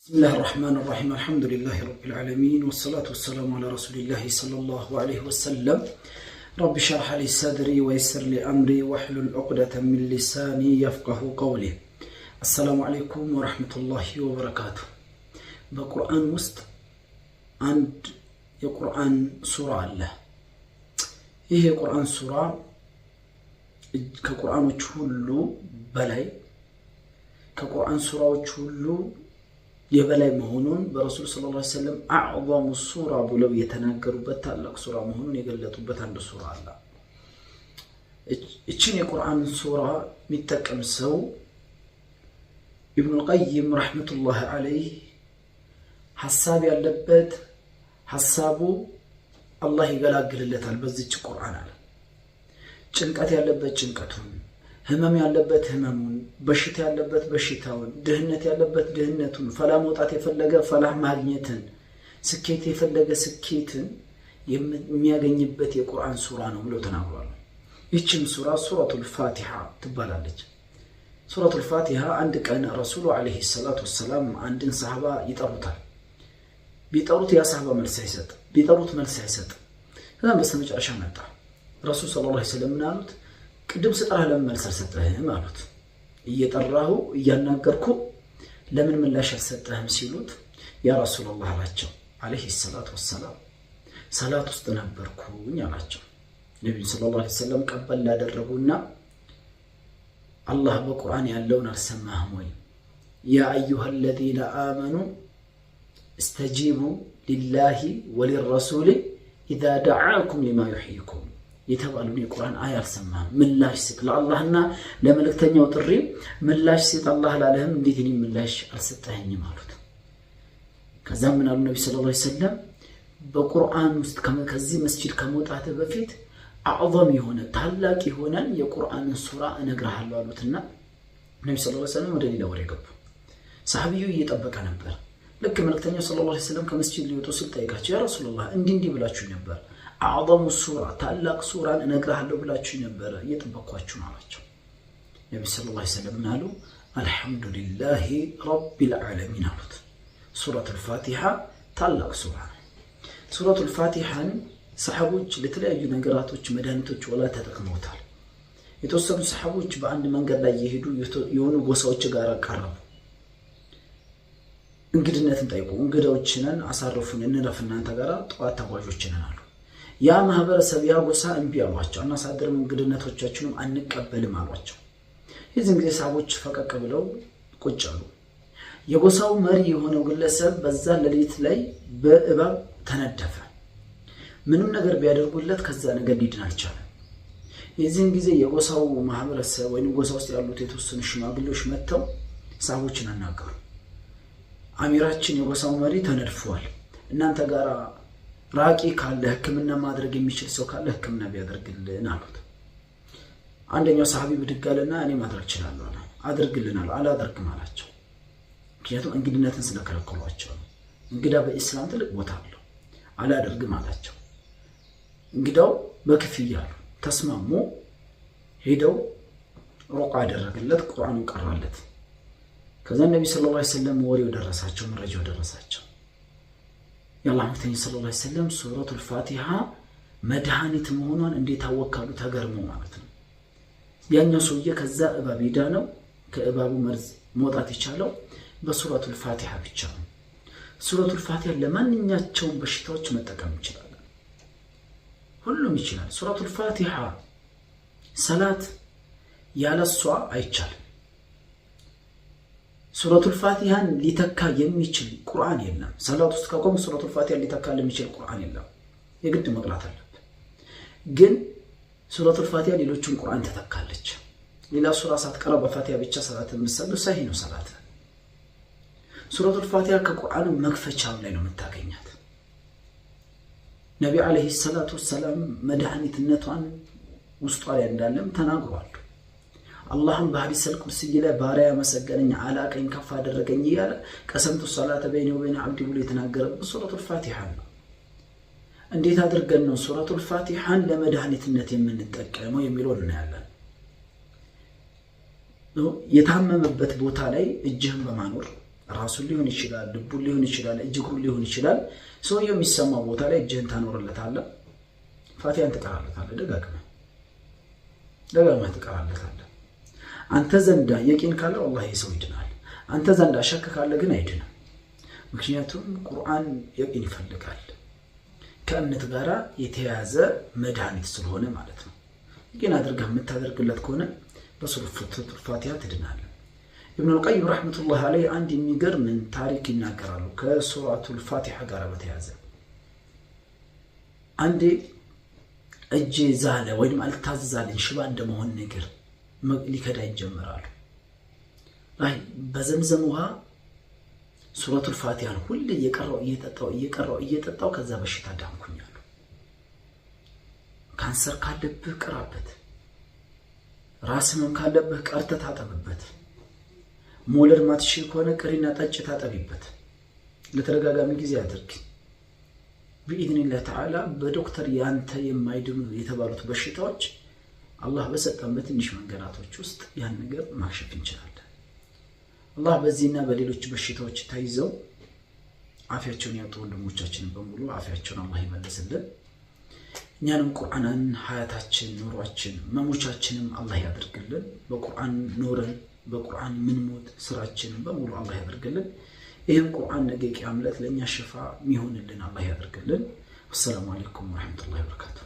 بسم الله الرحمن الرحيم الحمد لله رب العالمين والصلاة والسلام على رسول الله صلى الله عليه وسلم رب اشرح لي صدري ويسر لي أمري واحلل عقدة من لساني يفقه قولي السلام عليكم ورحمة الله وبركاته بقرآن وسط عند የቁርአን ሱራ አለ። ይሄ የቁርአን ሱራ ከቁርአኖች ሁሉ በላይ ከቁርአን ሱራዎች ሁሉ የበላይ መሆኑን በረሱል ሰለላሁ ዐለይሂ ወሰለም አዕظሙ ሱራ ብለው የተናገሩበት ታላቅ ሱራ መሆኑን የገለጡበት አንድ ሱራ አለ። እቺን የቁርአን ሱራ የሚጠቀም ሰው ኢብኑ ቀይም ረህመቱላሂ ዐለይህ ሐሳብ ያለበት ሐሳቡ አላህ ይገላግልለታል በዚች ቁርአን አለ። ጭንቀት ያለበት ጭንቀቱን፣ ህመም ያለበት ህመሙን፣ በሽታ ያለበት በሽታውን፣ ድህነት ያለበት ድህነቱን፣ ፈላ መውጣት የፈለገ ፈላህ ማግኘትን፣ ስኬት የፈለገ ስኬትን የሚያገኝበት የቁርአን ሱራ ነው ብለው ተናግሯል። ይህችም ሱራ ሱረቱል ፋቲሃ ትባላለች። ሱረቱል ፋቲሃ አንድ ቀን ረሱሉ ዐለይሂ ሰላቱ ወሰላም አንድን ሰሃባ ይጠሩታል። ቢጠሩት ያ ሰሃባ መልስ አይሰጥ፣ ቢጠሩት መልስ አይሰጥ። ከዛ በስተመጨረሻ መጣ። ረሱል ሰለላሁ ዐለይሂ ወሰለም አሉት፣ ቅድም ስጠራህ ለምን መልስ አልሰጠህም አሉት። እየጠራሁ እያናገርኩ ለምን ምላሽ አልሰጠህም ሲሉት ያ ረሱላህ አላቸው ዐለይሂ ሰላቱ ወሰላም ሰላት ውስጥ ነበርኩኝ አላቸው። ነብዩ ሰለላሁ ዐለይሂ ወሰለም ቀበል ላደረጉና አላህ በቁርአን ያለውን አልሰማህም ወይ? ያ አዩሃ الذين آمنوا استجيبوا لله وللرسول إذا دعاكم لما يحييكم يتبالون القرآن آية السماء ملاش سيط لله لملكتني وطري ملاش سيط الله لهم ديتني ملاش أرستهني مالوت كذا من النبي صلى الله عليه وسلم بقرآن كذي مسجد كموت بفيت أعظم هنا تعلق هنا يقرآن السورة نقرأ حلوالوتنا النبي صلى الله عليه وسلم ودليل وريقب صحابيو يطبق نبر لك ملكتني صلى الله عليه وسلم كمسجد ليوتو سلطيقاچ يا رسول الله እንዲህ ብላችሁ ነበር اعظم سوره ታላቅ ሱራን እነግራለሁ ብላችሁ ነበር እየጠበቅኳችሁ አላችሁ። ነብዩ ሰለላሁ ዐለይሂ ወሰለም አሉ አልহামዱሊላሂ ረቢል ዓለሚን አሉት። ሱረቱል ፋቲሃ ታላቅ ሱራ ነው። ሱረቱል ፋቲሃን ሰሃቦች ለተለያዩ ነገራቶች መድኃኒቶች ወላ ተጠቅመውታል። የተወሰኑ ሰሃቦች በአንድ መንገድ ላይ የሄዱ የሆኑ ጎሳዎች ጋር ቀረቡ። እንግድነትን ጠይቁ፣ እንግዳዎችንን አሳርፉን እንረፍ እናንተ ጋር ጧት ተጓዦችንን አሉ። ያ ማህበረሰብ ያ ጎሳ እንቢ አሏቸው። እናሳድርም እንግድነቶቻችንም አንቀበልም አሏቸው። የዚህን ጊዜ ሰሃቦች ፈቀቅ ብለው ቁጭ አሉ። የጎሳው መሪ የሆነው ግለሰብ በዛ ሌሊት ላይ በእባብ ተነደፈ። ምንም ነገር ቢያደርጉለት ከዛ ነገር ሊድን አልቻለም። የዚህን ጊዜ የጎሳው ማህበረሰብ ወይንም ጎሳ ውስጥ ያሉት የተወሰኑ ሽማግሌዎች መጥተው ሰሃቦችን አናገሩ። አሚራችን የጎሳው መሪ ተነድፏል፣ እናንተ ጋር ራቂ ካለ ህክምና ማድረግ የሚችል ሰው ካለ ህክምና ቢያደርግልን አሉት። አንደኛው ሰሃቢ ብድግ አለና እኔ ማድረግ እችላለሁ አለ። አድርግልን አሉ። አላደርግም አላቸው። ምክንያቱም እንግድነትን ስለከለከሏቸው። እንግዳ በእስላም ትልቅ ቦታ አለው። አላደርግም አላቸው። እንግዳው በክፍያ አሉ። ተስማሙ። ሄደው ሩቃ አደረገለት፣ ቁርአኑን ቀራለት። ከዛ ነብዩ ሰለላሁ ዐለይሂ ወሰለም ወሬው ደረሳቸው፣ መረጃው ደረሳቸው። የአላህ መልእክተኛ ሰለላሁ ዐለይሂ ወሰለም ሱረቱል ፋቲሃ መድኃኒት መሆኗን እንዴት አወቃሉ? ተገርሞ ማለት ነው። ያኛው ሰውዬ ከዛ እባብ ዳነው፣ ከእባቡ መርዝ መውጣት የቻለው በሱረቱል ፋቲሃ ብቻ ነው። ሱረቱል ፋቲሃ ለማንኛቸውም በሽታዎች መጠቀም ይችላል፣ ሁሉም ይችላል። ሱረቱል ፋቲሃ ሰላት ያለሷ አይቻልም። ሱረቱል ፋቲሃን ሊተካ የሚችል ቁርአን የለም። ሰላት ውስጥ ከቆም ሱረቱል ፋቲሃን ሊተካ የሚችል ቁርአን የለም። የግድ መቅራት አለበት። ግን ሱረቱል ፋቲሃ ሌሎችን ቁርአን ተተካለች። ሌላ ሱራ ሳትቀራ በፋቲሃ ብቻ ሰላት የምትሰግድ ሰሂህ ነው ሰላት። ሱረቱል ፋቲሃ ከቁርአን መክፈቻው ላይ ነው የምታገኛት። ነብዩ አለይሂ ሰላቱ ወሰለም መድኃኒትነቷን ውስጧ ላይ እንዳለም ተናግሯል። አላህም በሐዲስ አልቁድሲ ላይ ባሪያ መሰገነኝ አላቀኝ ከፍ አደረገኝ ይላል። ቀሰምቱ ሰላተ በይኒ ወበይነ አብዲ ብሎ የተናገረው ሱረቱል ፋቲሃ ነው። እንዴት አድርገን ነው ሱረቱል ፋቲሃን ለመድኃኒትነት የምንጠቀመው የሚለው እናያለን። የታመመበት ቦታ ላይ እጅህን በማኖር ራሱን ሊሆን ይችላል፣ ልቡን ሊሆን ይችላል፣ እጅግሩን ሊሆን ይችላል። ሰውየው የሚሰማው ቦታ ላይ እጅህን ታኖርለታለህ፣ ፋቲሃን ትቀራለታለህ፣ ደጋግመህ ትቀራለታለህ። አንተ ዘንዳ የቂን ካለ ወላሂ ሰው ይድናል። አንተ ዘንዳ ሸክ ካለ ግን አይድንም። ምክንያቱም ቁርአን የቂን ይፈልጋል፣ ከእምነት ጋር የተያያዘ መድኃኒት ስለሆነ ማለት ነው። የቂን አድርገህ የምታደርግለት ከሆነ በሱረቱል ፋቲሃ ትድናለህ። ኢብኑል ቀይም ረሕመቱላህ ዐለይህ አንድ የሚገርም ታሪክ ይናገራሉ ከሱረቱል ፋቲሃ ጋር በተያያዘ። አንዴ እጄ ዛለ ወይም አልታዘዛልኝ ሽባ እንደመሆን ነገር ሊከዳ ይጀምራሉ። አይ በዘምዘም ውሃ ሱረቱል ፋቲሃን ሁሌ እየጠጣው ከዛ በሽታ ዳንኩኛሉ። ካንሰር ካለብህ ቅራበት፣ ራስ ህመም ካለብህ ቀርተህ ታጠብበት፣ መውለድ ማትችል ከሆነ ቅሪና ጠጭ ታጠቢበት። ለተደጋጋሚ ጊዜ አድርግ። ቢኢዝኒላህ ተዓላ በዶክተር ያንተ የማይድኑ የተባሉት በሽታዎች አላህ በሰጠን በትንሽ መንገዳቶች ውስጥ ያን ነገር ማክሸፍ እንችላለን። አላህ በዚህና በሌሎች በሽታዎች ተይዘው አፊያቸውን ያጡ ወንድሞቻችንን በሙሉ አፊያቸውን አላህ ይመልስልን። እኛንም ቁርአንን ሀያታችን፣ ኑሯችን፣ መሞቻችንም አላህ ያደርግልን። በቁርአን ኖረን በቁርአን ምንሞት ስራችንን በሙሉ አላህ ያደርግልን። ይህም ቁርአን ነገ ቂያም ዕለት ለእኛ ሽፋ የሚሆንልን አላህ ያደርግልን። ወሰላሙ አለይኩም ወረሕመቱላሂ ወበረካቱሁ።